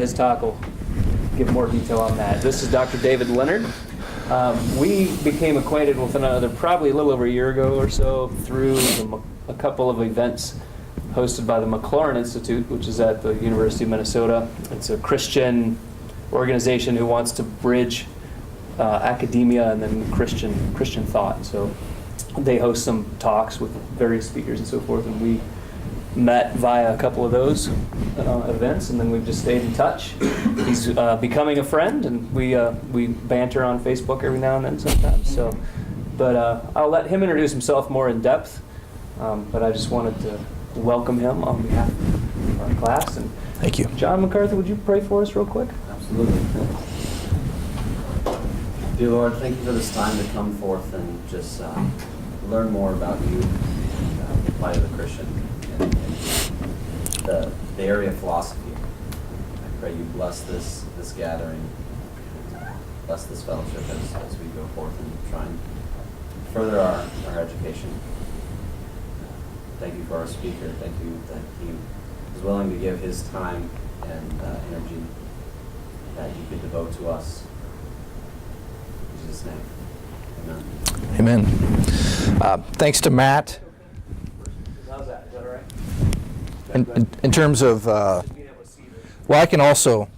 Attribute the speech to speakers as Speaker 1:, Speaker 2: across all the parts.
Speaker 1: his talk will give more detail on that. This is Dr. David Leonard. We became acquainted with one another probably a little over a year ago or so through a couple of events hosted by the McLaurin Institute, which is at the University of Minnesota. It's a Christian organization who wants to bridge academia and then Christian thought. So they host some talks with various speakers and so forth, and we met via a couple of those events, and then we've just stayed in touch. He's becoming a friend, and we banter on Facebook every now and then sometimes. So, but I'll let him introduce himself more in depth. But I just wanted to welcome him on behalf of our class. And
Speaker 2: thank you.
Speaker 1: John MacArthur, would you pray for us real quick?
Speaker 3: Absolutely. Dear Lord, thank you for this time to come forth and just learn more about you, the plight of the Christian, and the area of philosophy. I pray you bless this gathering, bless this fellowship as we go forth and try and further our education. Thank you for our speaker. Thank you that he is willing to give his time and energy that he could devote to us. In Jesus' name, amen.
Speaker 2: Amen. Thanks to Matt.
Speaker 1: How's that? Is that all right?
Speaker 2: In terms of, well, I can also,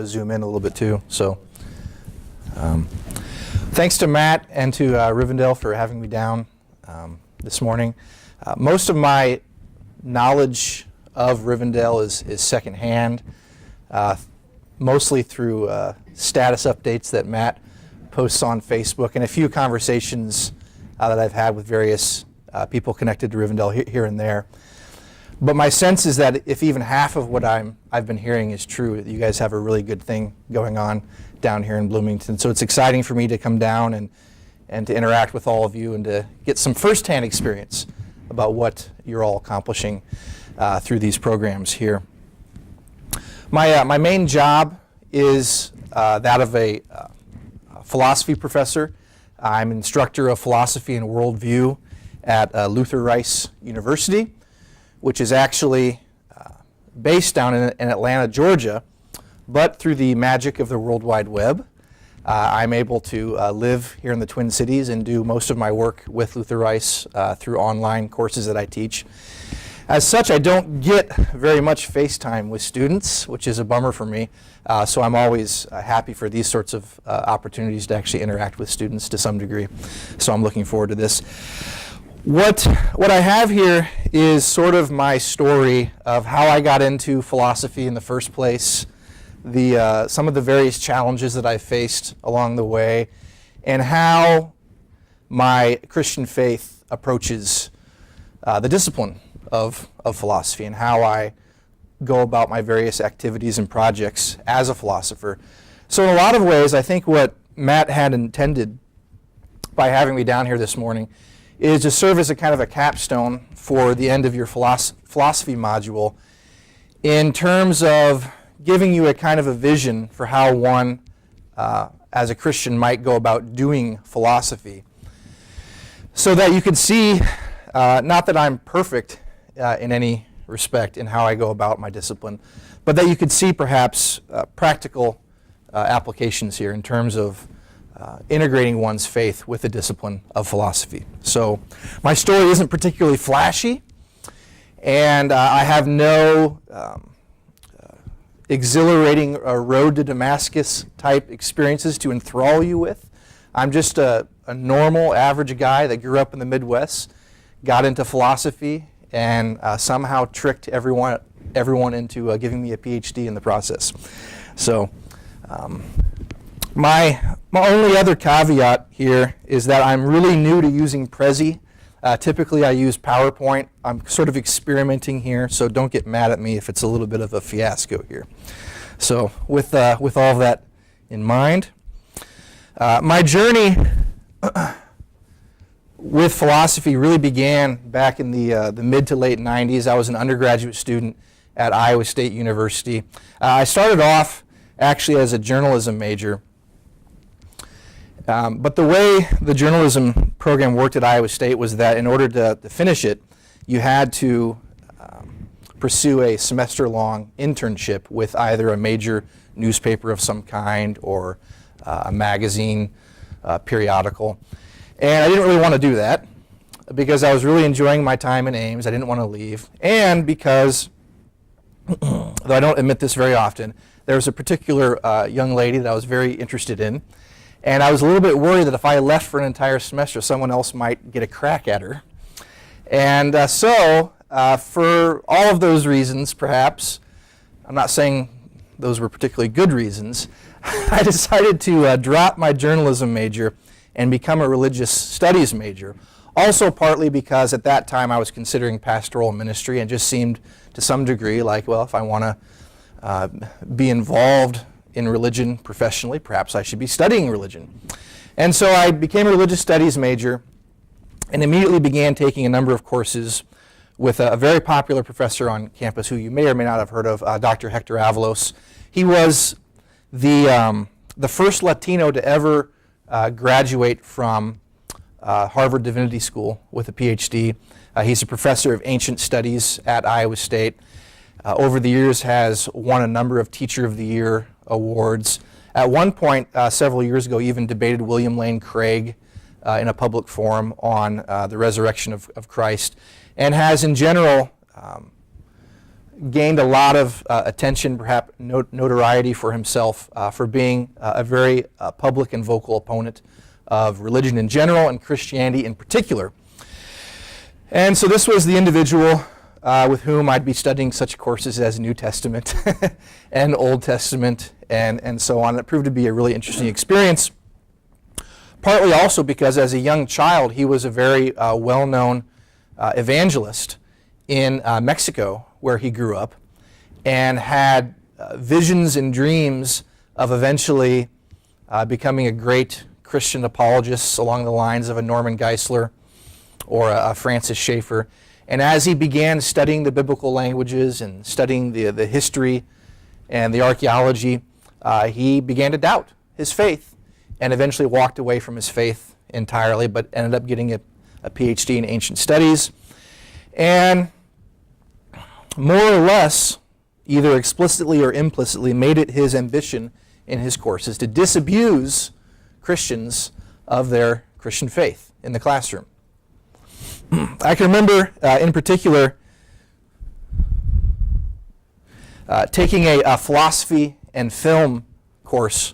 Speaker 2: zoom in a little bit too. So, thanks to Matt and to Rivendell for having me down this morning. Most of my knowledge of Rivendell is secondhand, mostly through status updates that Matt posts on Facebook and a few conversations that I've had with various people connected to Rivendell here and there. But my sense is that if even half of what I've been hearing is true, you guys have a really good thing going on down here in Bloomington. So it's exciting for me to come down and to interact with all of you and to get some firsthand experience about what you're all accomplishing through these programs here. My main job is that of a philosophy professor. I'm instructor of philosophy and worldview at Luther Rice University, which is actually based down in Atlanta, Georgia, but through the magic of the World Wide Web, I'm able to live here in the Twin Cities and do most of my work with Luther Rice through online courses that I teach. As such, I don't get very much FaceTime with students, which is a bummer for me. So I'm always happy for these sorts of opportunities to actually interact with students to some degree. So I'm looking forward to this. What I have here is sort of my story of how I got into philosophy in the first place, some of the various challenges that I faced along the way, and how my Christian faith approaches the discipline of philosophy and how I go about my various activities and projects as a philosopher. So in a lot of ways, I think what Matt had intended by having me down here this morning is to serve as a kind of a capstone for the end of your philosophy module in terms of giving you a kind of a vision for how one, as a Christian, might go about doing philosophy, so that you could see, not that I'm perfect in any respect in how I go about my discipline, but that you could see perhaps practical applications here in terms of integrating one's faith with the discipline of philosophy. So my story isn't particularly flashy, and I have no exhilarating road to Damascus type experiences to enthrall you with. I'm just a normal, average guy that grew up in the Midwest, got into philosophy, and somehow tricked everyone into giving me a PhD in the process. So my only other caveat here is that I'm really new to using Prezi. Typically I use PowerPoint. I'm sort of experimenting here, so don't get mad at me if it's a little bit of a fiasco here. So with all of that in mind, my journey with philosophy really began back in the mid to late 90s. I was an undergraduate student at Iowa State University. I started off actually as a journalism major, but the way the journalism program worked at Iowa State was that in order to finish it, you had to pursue a semester-long internship with either a major newspaper of some kind or a magazine, periodical. And I didn't really want to do that because I was really enjoying my time in Ames. I didn't want to leave. And because, though I don't admit this very often, there was a particular young lady that I was very interested in. And I was a little bit worried that if I left for an entire semester, someone else might get a crack at her. And so, for all of those reasons, perhaps, I'm not saying those were particularly good reasons, I decided to drop my journalism major and become a religious studies major. Also partly because at that time I was considering pastoral ministry and just seemed to some degree like, well, if I want to be involved in religion professionally, perhaps I should be studying religion. And so I became a religious studies major and immediately began taking a number of courses with a very popular professor on campus who you may or may not have heard of, Dr. Hector Avalos. He was the first Latino to ever graduate from Harvard Divinity School with a PhD. He's a professor of ancient studies at Iowa State. Over the years has won a number of Teacher of the Year awards. At one point, several years ago, even debated William Lane Craig in a public forum on the resurrection of Christ, and has in general gained a lot of attention, perhaps notoriety for himself for being a very public and vocal opponent of religion in general and Christianity in particular. And so this was the individual with whom I'd be studying such courses as New Testament and Old Testament and so on. It proved to be a really interesting experience, partly also because as a young child he was a very well-known evangelist in Mexico, where he grew up, and had visions and dreams of eventually becoming a great Christian apologist along the lines of a Norman Geisler or a Francis Schaeffer. And as he began studying the biblical languages and studying the history and the archaeology, he began to doubt his faith and eventually walked away from his faith entirely, but ended up getting a PhD in ancient studies. And more or less, either explicitly or implicitly, made it his ambition in his courses to disabuse Christians of their Christian faith in the classroom. I can remember, in particular, taking a philosophy and film course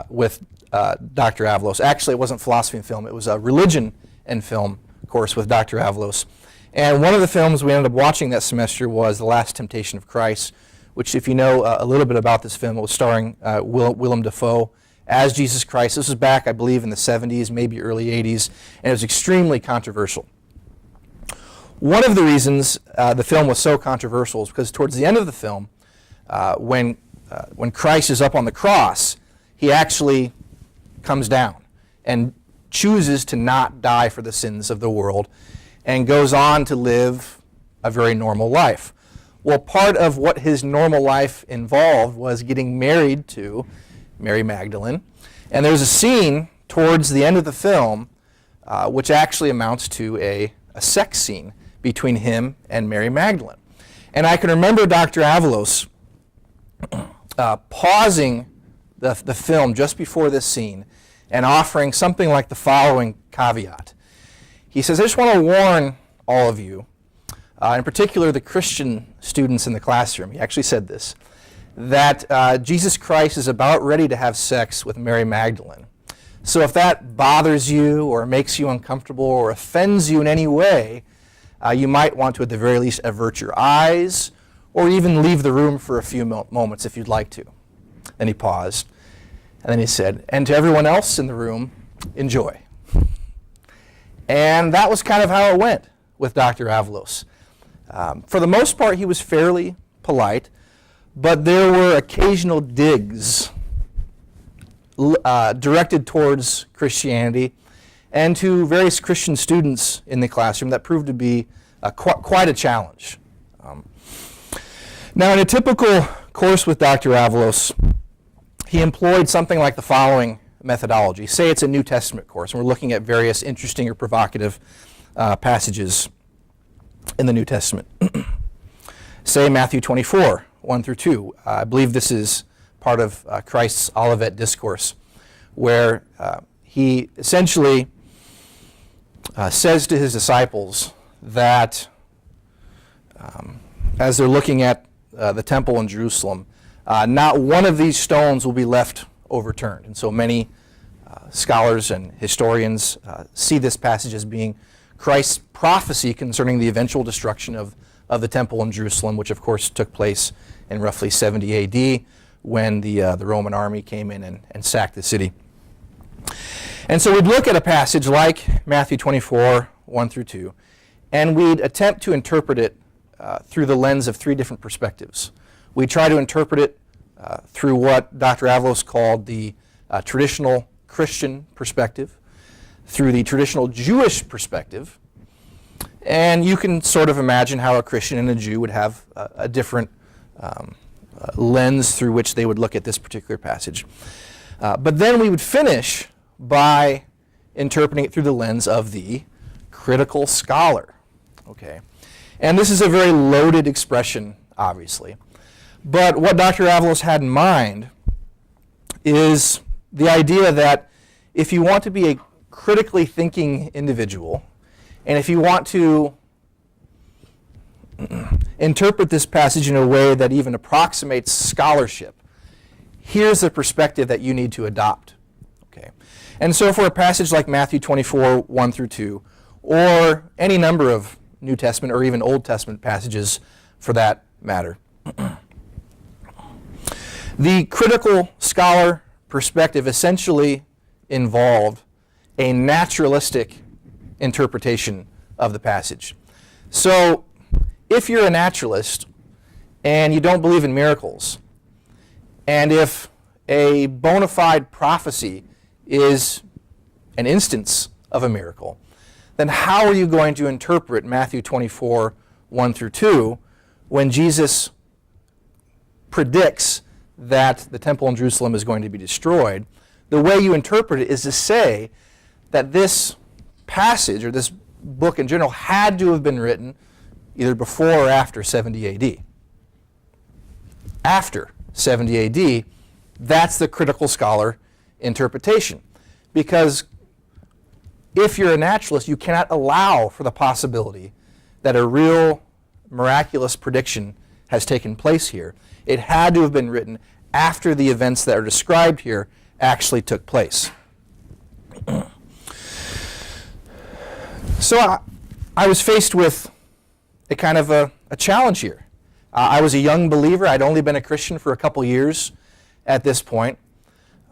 Speaker 2: with Dr. Avalos. Actually, it wasn't philosophy and film, it was a religion and film course with Dr. Avalos. And one of the films we ended up watching that semester was The Last Temptation of Christ, which, if you know a little bit about this film, it was starring Willem Dafoe as Jesus Christ. This was back, I believe, in the 70s, maybe early 80s, and it was extremely controversial. One of the reasons the film was so controversial is because towards the end of the film, when Christ is up on the cross, he actually comes down and chooses to not die for the sins of the world and goes on to live a very normal life. Well, part of what his normal life involved was getting married to Mary Magdalene. And there's a scene towards the end of the film which actually amounts to a sex scene between him and Mary Magdalene. And I can remember Dr. Avalos pausing the film just before this scene and offering something like the following caveat. He says, I just want to warn all of you, in particular the Christian students in the classroom, he actually said this, that Jesus Christ is about ready to have sex with Mary Magdalene. So if that bothers you or makes you uncomfortable or offends you in any way, you might want to at the very least avert your eyes or even leave the room for a few moments if you'd like to. Then he paused, and then he said, and to everyone else in the room, enjoy. And that was kind of how it went with Dr. Avalos. For the most part, he was fairly polite, but there were occasional digs directed towards Christianity and to various Christian students in the classroom that proved to be quite a challenge. Now, in a typical course with Dr. Avalos, he employed something like the following methodology. Say it's a New Testament course, and we're looking at various interesting or provocative passages in the New Testament. Say Matthew 24, 1 through 2. I believe this is part of Christ's Olivet Discourse, where he essentially says to his disciples that as they're looking at the temple in Jerusalem, not one of these stones will be left overturned. And so many scholars and historians see this passage as being Christ's prophecy concerning the eventual destruction of the temple in Jerusalem, which of course took place in roughly 70 A.D. when the Roman army came in and sacked the city. And so we'd look at a passage like Matthew 24, 1 through 2, and we'd attempt to interpret it through the lens of three different perspectives. We try to interpret it through what Dr. Avalos called the traditional Christian perspective, through the traditional Jewish perspective, and you can sort of imagine how a Christian and a Jew would have a different lens through which they would look at this particular passage. But then we would finish by interpreting it through the lens of the critical scholar. Okay, and this is a very loaded expression, obviously. But what Dr. Avalos had in mind is the idea that if you want to be a critically thinking individual, and if you want to interpret this passage in a way that even approximates scholarship, here's the perspective that you need to adopt. Okay, and so for a passage like Matthew 24, 1 through 2, or any number of New Testament or even Old Testament passages for that matter, the critical scholar perspective essentially involved a naturalistic interpretation of the passage. So if you're a naturalist and you don't believe in miracles, and if a bona fide prophecy is an instance of a miracle, then how are you going to interpret Matthew 24, 1 through 2, when Jesus predicts that the temple in Jerusalem is going to be destroyed? The way you interpret it is to say that this passage, or this book in general, had to have been written either before or after 70 A.D. After 70 A.D., that's the critical scholar interpretation. Because if you're a naturalist, you cannot allow for the possibility that a real miraculous prediction has taken place here. It had to have been written after the events that are described here actually took place. So I was faced with a kind of a challenge here. I was a young believer. I'd only been a Christian for a couple years at this point.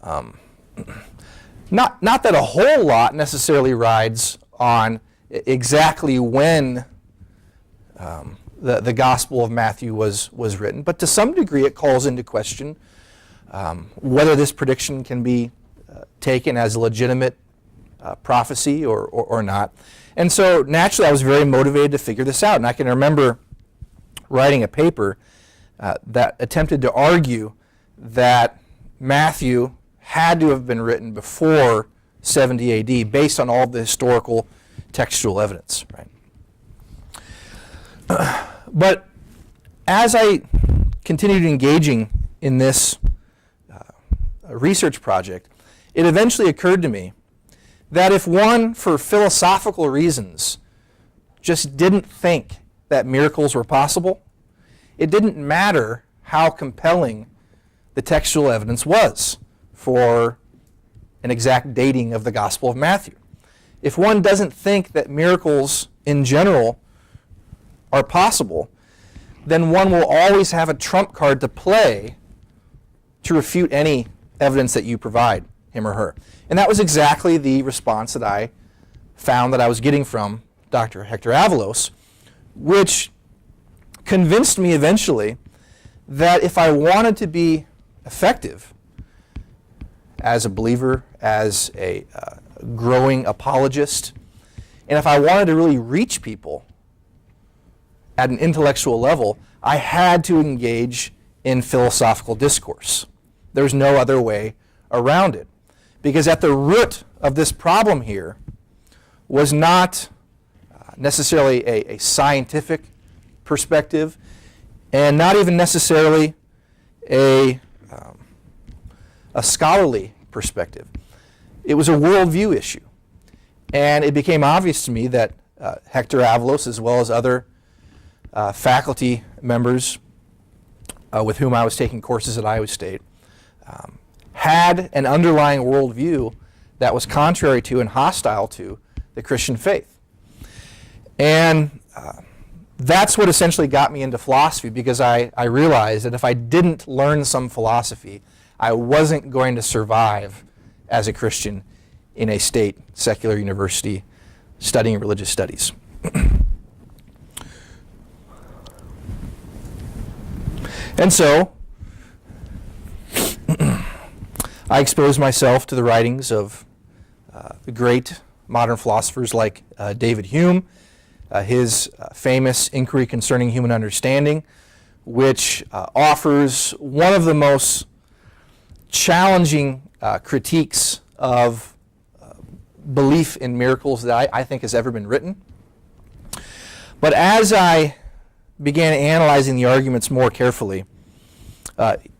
Speaker 2: Not that a whole lot necessarily rides on exactly when the Gospel of Matthew was written, but to some degree it calls into question whether this prediction can be taken as a legitimate prophecy or not. And so naturally I was very motivated to figure this out. And I can remember writing a paper that attempted to argue that Matthew had to have been written before 70 A.D. based on all the historical textual evidence. Right? But as I continued engaging in this research project, it eventually occurred to me that if one, for philosophical reasons, just didn't think that miracles were possible, it didn't matter how compelling the textual evidence was for an exact dating of the Gospel of Matthew. If one doesn't think that miracles in general are possible, then one will always have a trump card to play to refute any evidence that you provide him or her. And that was exactly the response that I found that I was getting from Dr. Hector Avalos, which convinced me eventually that if I wanted to be effective as a believer, as a growing apologist, and if I wanted to really reach people at an intellectual level, I had to engage in philosophical discourse. There's no other way around it. Because at the root of this problem here was not necessarily a scientific perspective. and not even necessarily a scholarly perspective. It was a worldview issue. And it became obvious to me that Hector Avalos, as well as other faculty members with whom I was taking courses at Iowa State, had an underlying worldview that was contrary to and hostile to the Christian faith. And that's what essentially got me into philosophy, because I realized that if I didn't learn some philosophy, I wasn't going to survive as a Christian in a state secular university studying religious studies. And so, I exposed myself to the writings of the great modern philosophers like David Hume, his famous Inquiry Concerning Human Understanding, which offers one of the most challenging critiques of belief in miracles that I think has ever been written. But as I began analyzing the arguments more carefully,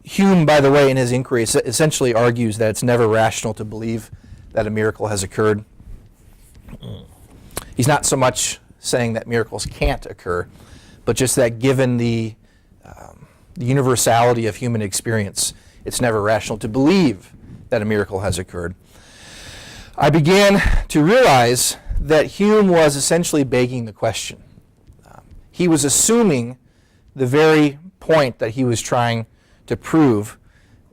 Speaker 2: Hume, by the way, in his inquiry, essentially argues that it's never rational to believe that a miracle has occurred. He's not so much saying that miracles can't occur, but just that given the universality of human experience, it's never rational to believe that a miracle has occurred. I began to realize that Hume was essentially begging the question. He was assuming the very point that he was trying to prove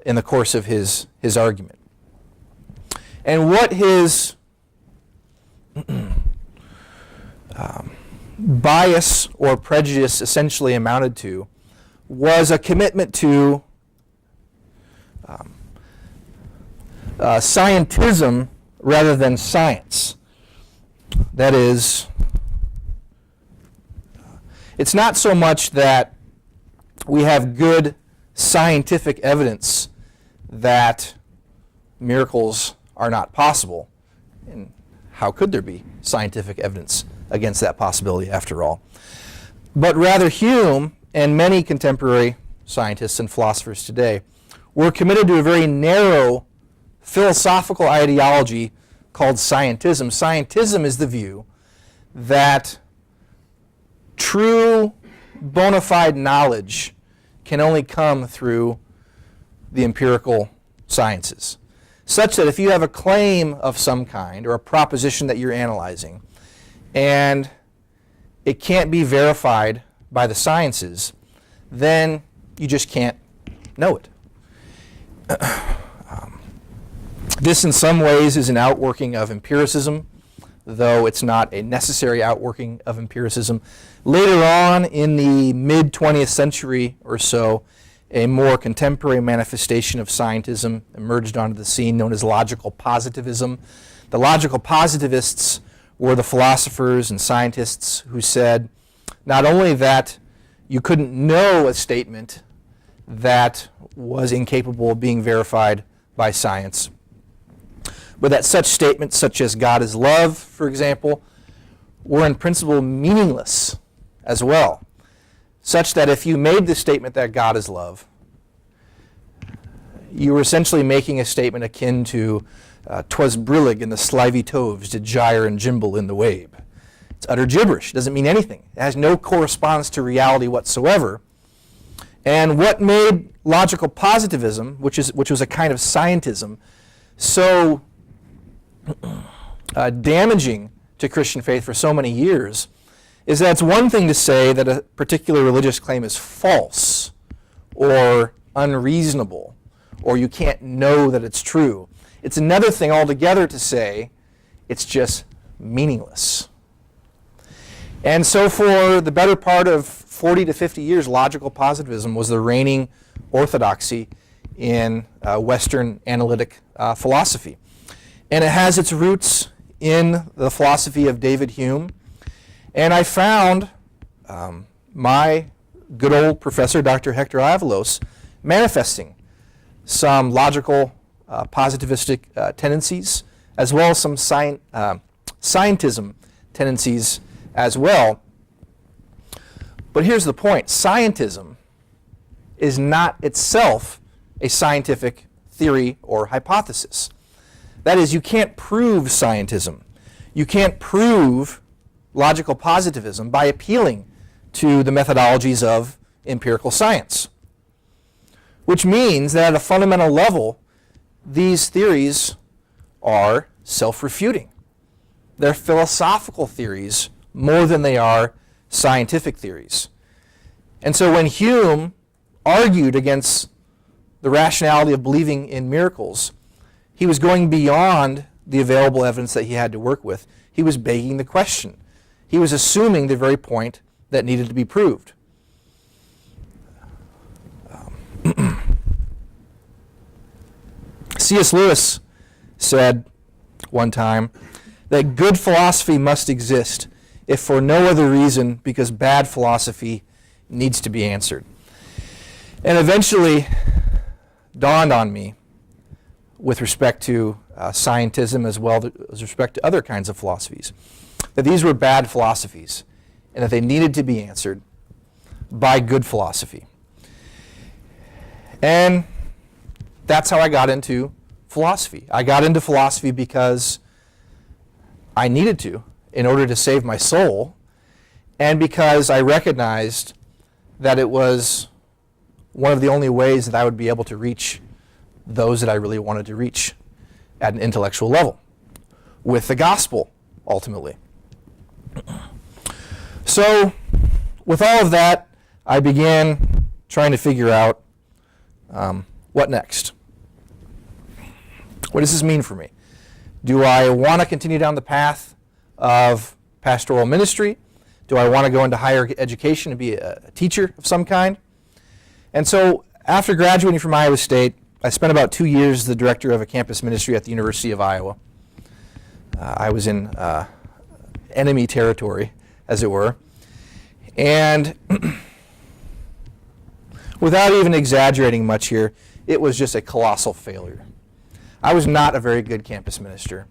Speaker 2: in the course of his argument. And what his bias or prejudice essentially amounted to was a commitment to scientism rather than science. That is, it's not so much that we have good scientific evidence that miracles are not possible. And how could there be scientific evidence against that possibility after all? But rather, Hume and many contemporary scientists and philosophers today were committed to a very narrow philosophical ideology called scientism. Scientism is the view that true bona fide knowledge can only come through the empirical sciences, such that if you have a claim of some kind or a proposition that you're analyzing and it can't be verified by the sciences, then you just can't know it. This in some ways is an outworking of empiricism, though it's not a necessary outworking of empiricism. Later on in the mid-20th century or so, a more contemporary manifestation of scientism emerged onto the scene known as logical positivism. The logical positivists were the philosophers and scientists who said not only that you couldn't know a statement that was incapable of being verified by science, but that such statements such as God is love, for example, were in principle meaningless as well, such that if you made the statement that God is love, you were essentially making a statement akin to "'twas brillig and the slivy toves did gyre and gimble in the wabe." It's utter gibberish. It doesn't mean anything. It has no correspondence to reality whatsoever. And what made logical positivism, which was a kind of scientism, so damaging to Christian faith for so many years, is that it's one thing to say that a particular religious claim is false or unreasonable, or you can't know that it's true. It's another thing altogether to say it's just meaningless. And so for the better part of 40 to 50 years, logical positivism was the reigning orthodoxy in Western analytic philosophy. And it has its roots in the philosophy of David Hume. And I found my good old professor, Dr. Hector Avalos, manifesting some logical positivistic tendencies, as well as some scientism tendencies as well. But here's the point. Scientism is not itself a scientific theory or hypothesis. That is, you can't prove scientism. You can't prove logical positivism by appealing to the methodologies of empirical science. Which means that at a fundamental level, these theories are self-refuting. They're philosophical theories more than they are scientific theories. And so when Hume argued against the rationality of believing in miracles, he was going beyond the available evidence that he had to work with. He was begging the question. He was assuming the very point that needed to be proved. C.S. Lewis said one time that good philosophy must exist, if for no other reason because bad philosophy needs to be answered. And eventually dawned on me, with respect to scientism as well as respect to other kinds of philosophies, that these were bad philosophies and that they needed to be answered by good philosophy. And that's how I got into philosophy. I got into philosophy because I needed to in order to save my soul, and because I recognized that it was one of the only ways that I would be able to reach those that I really wanted to reach at an intellectual level, with the gospel, ultimately. So, with all of that, I began trying to figure out what next? What does this mean for me? Do I want to continue down the path of pastoral ministry? Do I want to go into higher education and be a teacher of some kind? And so, after graduating from Iowa State, I spent about 2 years as the director of a campus ministry at the University of Iowa. I was in enemy territory, as it were. And without even exaggerating much here, it was just a colossal failure. I was not a very good campus minister.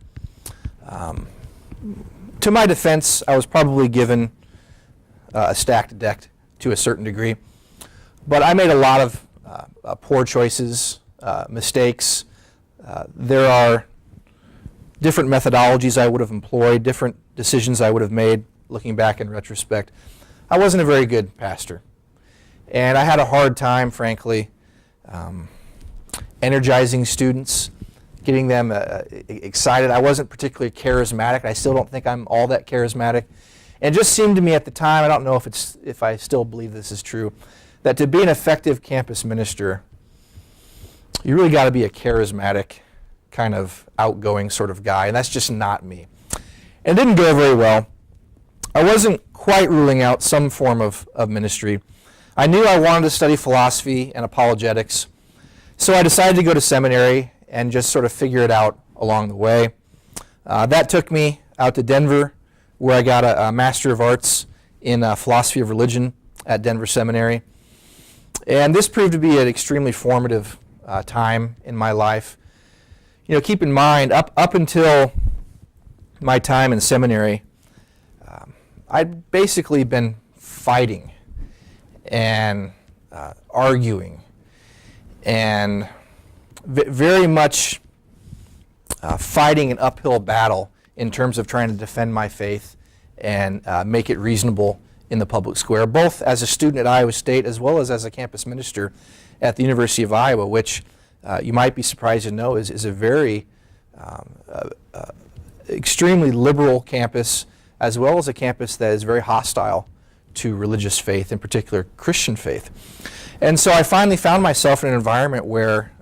Speaker 2: To my defense, I was probably given a stacked deck to a certain degree, but I made a lot of poor choices, mistakes. There are different methodologies I would have employed, different decisions I would have made, looking back in retrospect. I wasn't a very good pastor. And I had a hard time, frankly, energizing students, getting them excited. I wasn't particularly charismatic. I still don't think I'm all that charismatic. And it just seemed to me at the time, I don't know if I still believe this is true, that to be an effective campus minister, you really got to be a charismatic, kind of outgoing sort of guy, and that's just not me. And it didn't go very well. I wasn't quite ruling out some form of ministry. I knew I wanted to study philosophy and apologetics, so I decided to go to seminary and just sort of figure it out along the way. That took me out to Denver, where I got a Master of Arts in Philosophy of Religion at Denver Seminary. And this proved to be an extremely formative time in my life. You know, keep in mind, up until my time in seminary, I'd basically been fighting and arguing and very much fighting an uphill battle in terms of trying to defend my faith and make it reasonable in the public square, both as a student at Iowa State as well as a campus minister at the University of Iowa, which you might be surprised to know is a very extremely liberal campus, as well as a campus that is very hostile to religious faith, in particular Christian faith. And so I finally found myself in an environment where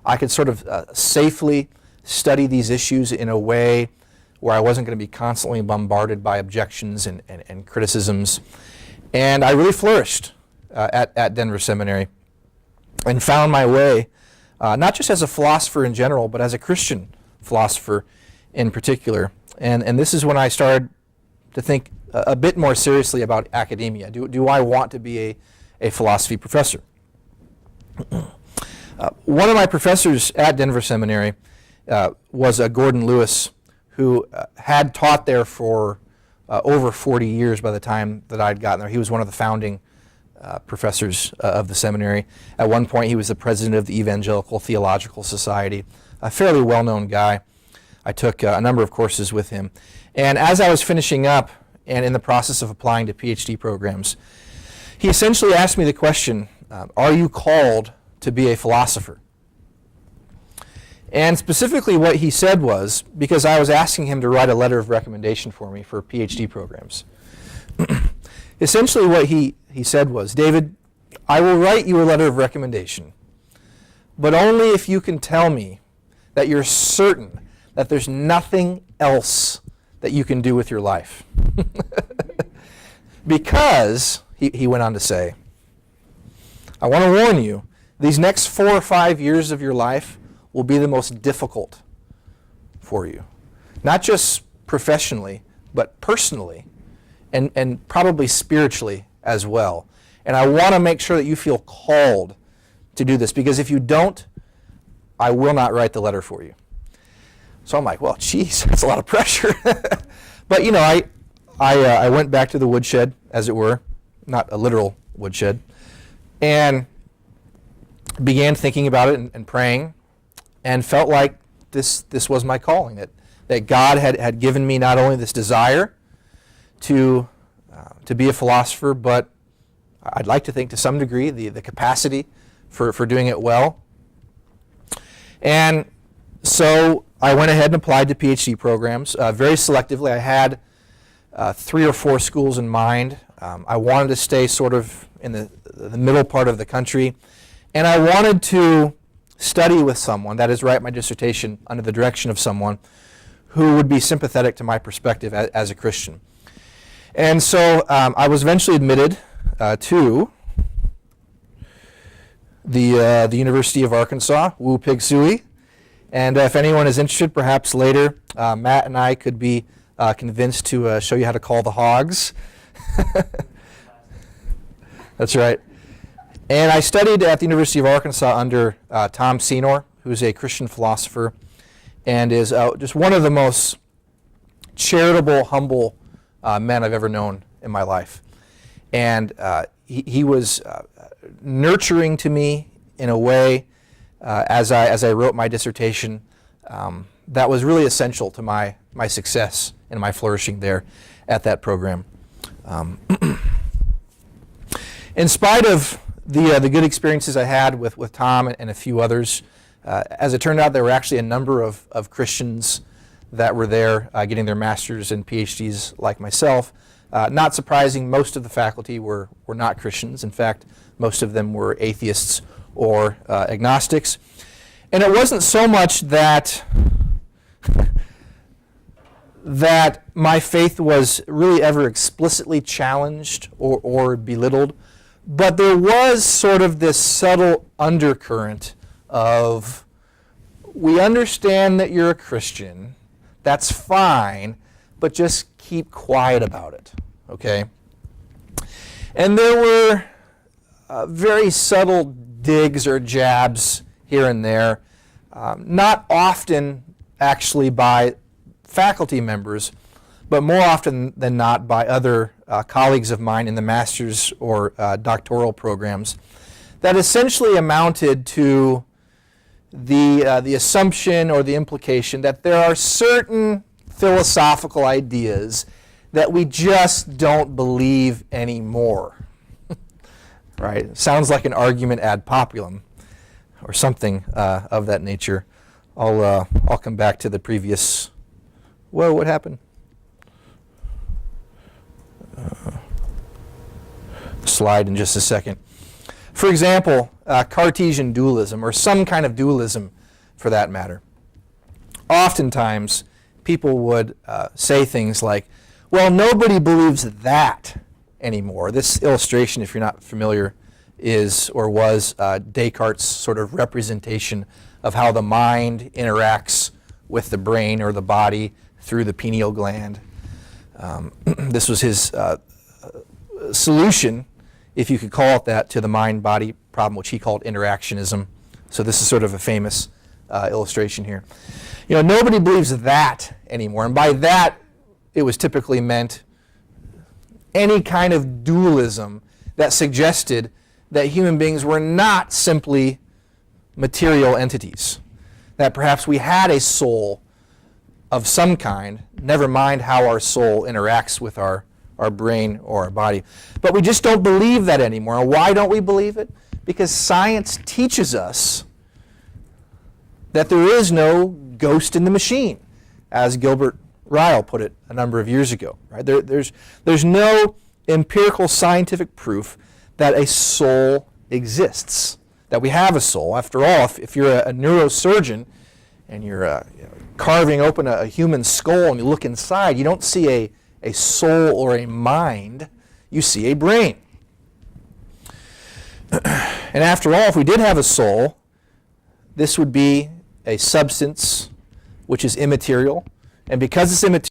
Speaker 2: I could sort of safely study these issues in a way where I wasn't going to be constantly bombarded by objections and criticisms. And I really flourished at Denver Seminary and found my way, not just as a philosopher in general, but as a Christian philosopher in particular. And this is when I started to think a bit more seriously about academia. Do I want to be a philosophy professor? One of my professors at Denver Seminary was Gordon Lewis, who had taught there for over 40 years by the time that I'd gotten there. He was one of the founding professors of the seminary. At one point, he was the president of the Evangelical Theological Society, a fairly well-known guy. I took a number of courses with him. And as I was finishing up and in the process of applying to PhD programs, he essentially asked me the question, are you called to be a philosopher? And specifically what he said was, because I was asking him to write a letter of recommendation for me for PhD programs, essentially what he said was, David, I will write you a letter of recommendation, but only if you can tell me that you're certain that there's nothing else that you can do with your life. Because, he went on to say, I want to warn you, these next 4 or 5 years of your life will be the most difficult for you. Not just professionally, but personally, and probably spiritually as well. And I want to make sure that you feel called to do this, because if you don't, I will not write the letter for you. So I'm like, well, geez, that's a lot of pressure. But you know, I went back to the woodshed, as it were, not a literal woodshed, and began thinking about it and praying, and felt like this was my calling, that God had given me not only this desire to be a philosopher, but I'd like to think to some degree the capacity for doing it well. And so I went ahead and applied to PhD programs very selectively. I had 3 or 4 schools in mind. I wanted to stay sort of in the middle part of the country, and I wanted to study with someone, that is, write my dissertation under the direction of someone who would be sympathetic to my perspective as a Christian. And so I was eventually admitted to the University of Arkansas, Woo Pig Sooie. And if anyone is interested, perhaps later Matt and I could be convinced to show you how to call the hogs. That's right. And I studied at the University of Arkansas under Tom Senor, who's a Christian philosopher and is just one of the most charitable, humble men I've ever known in my life. And he was nurturing to me in a way as I wrote my dissertation that was really essential to my success and my flourishing there at that program. In spite of the good experiences I had with Tom and a few others, as it turned out, there were actually a number of Christians that were there getting their masters and PhDs like myself. Not surprising, most of the faculty were not Christians. In fact, most of them were atheists or agnostics. And it wasn't so much that my faith was really ever explicitly challenged or belittled, but there was sort of this subtle undercurrent of, we understand that you're a Christian, that's fine, but just keep quiet about it, okay? And there were very subtle digs or jabs here and there, not often actually by faculty members, but more often than not by other colleagues of mine in the master's or doctoral programs, that essentially amounted to the assumption or the implication that there are certain philosophical ideas that we just don't believe anymore. Right? Sounds like an argument ad populum or something of that nature. I'll come back to the previous. Whoa, what happened? Slide in just a second. For example, Cartesian dualism, or some kind of dualism for that matter. Oftentimes, people would say things like, well, nobody believes that anymore. This illustration, if you're not familiar, is or was Descartes' sort of representation of how the mind interacts with the brain or the body through the pineal gland. This was his solution, if you could call it that, to the mind-body problem, which he called interactionism. So this is sort of a famous illustration here. You know, nobody believes that anymore, and by that, it was typically meant any kind of dualism that suggested that human beings were not simply material entities, that perhaps we had a soul of some kind, never mind how our soul interacts with our brain or our body. But we just don't believe that anymore. And why don't we believe it? Because science teaches us that there is no ghost in the machine, as Gilbert Ryle put it a number of years ago. Right? There's no empirical scientific proof that a soul exists, that we have a soul. After all, if you're a neurosurgeon and you're carving open a human skull and you look inside, you don't see a soul or a mind, you see a brain. And after all, if we did have a soul, this would be a substance which is immaterial. And because it's immaterial,